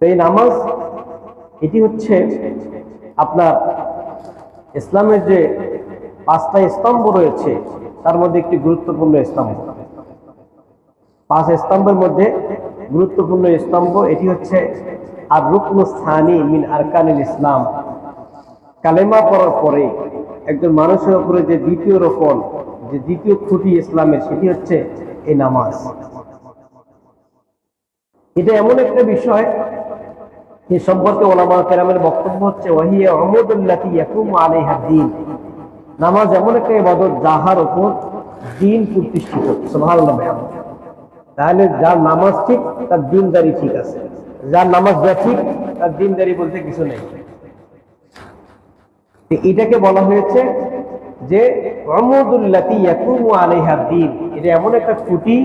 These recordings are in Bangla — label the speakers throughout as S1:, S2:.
S1: তো এই নামাজ এটি হচ্ছে আপনার ইসলামের যে 5টা স্তম্ভ রয়েছে তার মধ্যে একটি গুরুত্বপূর্ণ স্তম্ভ। 5 স্তম্ভের মধ্যে গুরুত্বপূর্ণ স্তম্ভ এটি হচ্ছে আর রুকনুস সানি মিন আরকানিল ইসলাম। কালেমা পড়ার পরে একজন মানুষের উপরে যে দ্বিতীয় রোকন, যে দ্বিতীয় খুঁটি ইসলামের, সেটি হচ্ছে এই নামাজ। এটা এমন একটা বিষয় এ সম্পর্কে ওলামা কেরামের বক্তব্য হচ্ছে ওয়াহিয়া উমুদুল্লাতি ইয়াকুমু আলাইহা দ্বীন। নামাজ এমন একটা ইবাদত যাহার উপর দ্বীন প্রতিষ্ঠিত। সুবহানাল্লাহ। তাহলে যার নামাজ ঠিক তার দ্বীনদারি ঠিক আছে, যার নামাজ ঠিক তার দ্বীনদারি বলতে কিছু নেই। এটাকে বলা হয়েছে যে উমুদুল্লাতি ইয়াকুমু আলাইহা দ্বীন। এটা এমন একটা খুঁটি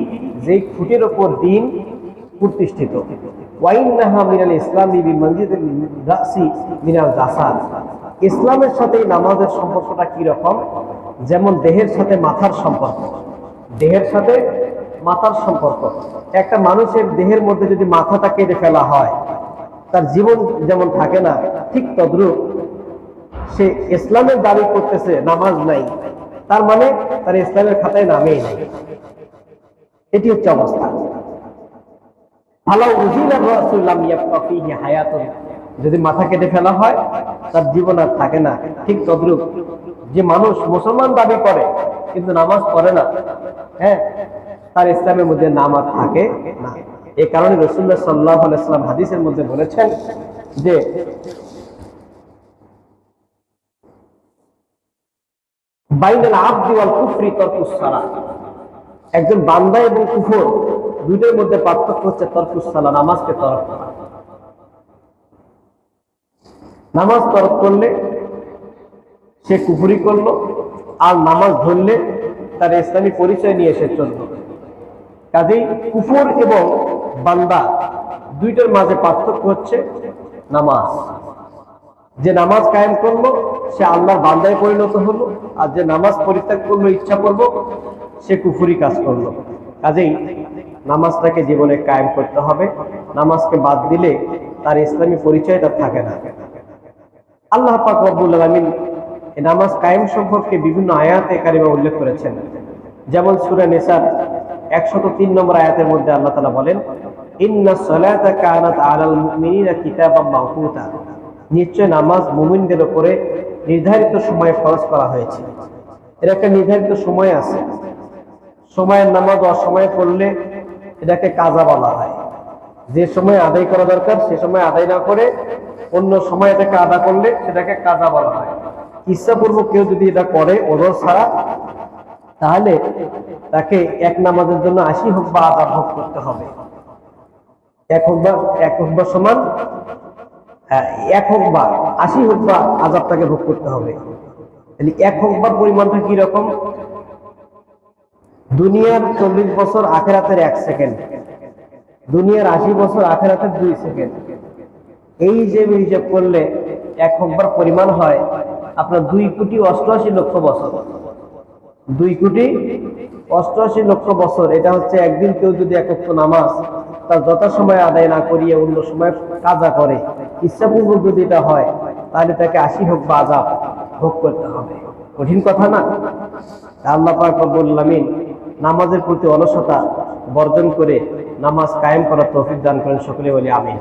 S1: যে খুঁটির উপর দ্বীন প্রতিষ্ঠিত। ওয়াইন্নাহা মিনাল ইসলামি বিমানজিদিল রাসি মিনাল জাসাদ। ইসলামের সাথে নামাজের সম্পর্কটা কি রকম? যেমন দেহের সাথে মাথার সম্পর্ক। দেহের সাথে মাথার সম্পর্ক। একটা মানুষের দেহের মধ্যে যদি মাথাটা কেটে ফেলা হয়, তার জীবন যেমন থাকে না, ঠিক তদ্রূপ সে ইসলামের দাবি করতেছে, নামাজ নাই, তার মানে তার ইসলামের খাতায় নামেই নাই। এটি হচ্ছে অবস্থা। যদি মাথা কেটে ফেলা হয় তার জীবন আর থাকে না। ঠিক তদ্রূপ যে মানুষ মুসলমান দাবি করে কিন্তু নামাজ পড়ে না, হ্যাঁ, তার ইসলামের মধ্যে নাম আর থাকে না। এই কারণে রাসূলুল্লাহ সাল্লাল্লাহু আলাইহি ওয়াসাল্লাম হাদিসের মধ্যে বলেছেন যে বাইনাল আবদি ওয়াল কুফরি তারকুস সালাত। একজন বান্দা এবং কুফর দুইটার মধ্যে পার্থক্য হচ্ছে তারকুস সালাত, নামাজকে তরক করা। নামাজ তরক করলে সে কুফরি করলো, আর নামাজ ধরলে তার ইসলামী পরিচয় নিয়ে এসে চলল। কাজেই কুফর এবং বান্দা দুইটার মাঝে পার্থক্য হচ্ছে নামাজ। যে নামাজ কায়েম করলো সে আল্লাহর বান্দায় পরিণত হলো, আর যে নামাজ পরিত্যাগ করলো ইচ্ছা করলো সে কুফরি কাজ করলো। কাজেই নামাজটাকে জীবনে কায়েম করতে হবে। নামাজকে বাদ দিলে তার ইসলামী পরিচয়টা থাকে না। আল্লাহ পাক রব্বুল আলামিন এই নামাজ কায়েম সম্পর্কে বিভিন্ন আয়াতে কারিমা উল্লেখ করেছেন। যেমন সূরা নিসার 103 নম্বর আয়াতের মধ্যে আল্লাহ তাআলা বলেন, ইন্নাস সালাতা কানাত আলাল মুমিনিনা কিতাবাম মাওকুতা। নিশ্চয় নামাজ মুমিনদের উপরে নির্ধারিত সময়ে ফরজ করা হয়েছে। এর একটা নির্ধারিত সময় আছে। সময়ের নামাজ অসময়ে পড়লে এটাকে কাজা বলা হয়। যে সময় আদায় করা দরকার সে সময় আদায় না করে অন্য সময় এটাকে আদা করলে সেটাকে কাজা বলা হয়। ইচ্ছাপূর্বক কেউ যদি এটা করে ওজর ছাড়া, তাহলে তাকে এক নামাজের জন্য 80 হুকবা আযাব ভোগ করতে হবে। এক হুকবা সমান 1 হুকবা 80 হুকবা আযাব তাকে ভোগ করতে হবে। তাহলে 1 হুকবার পরিমাণটা কি রকম? দুনিয়ার 40 বছর, আখিরাতের 1 সেকেন্ড। দুনিয়ার 80 বছর, আখিরাতের 2 সেকেন্ড। এই যে হিসাব করলে 1 হুকবার পরিমাণ হয় আপনার 2,88,00,000 বছর। 2,88,00,000 বছর। এটা হচ্ছে একদিন কেউ যদি 1 ওয়াক্ত নামাজ তার যথাসময়ে আদায় না করিয়ে অন্য সময় কাজা করে, ইচ্ছাপূর্বক যদি এটা হয়, তাহলে তাকে 80 হুকবা আযাব ভোগ করতে হবে। কঠিন কথা না? আল্লাহ পাক রব্বুল আলামিন নামাজের প্রতি অলসতা বর্জন করে নামাজ কায়েম করার তৌফিক দান করেন। সকলে বলি আমিন।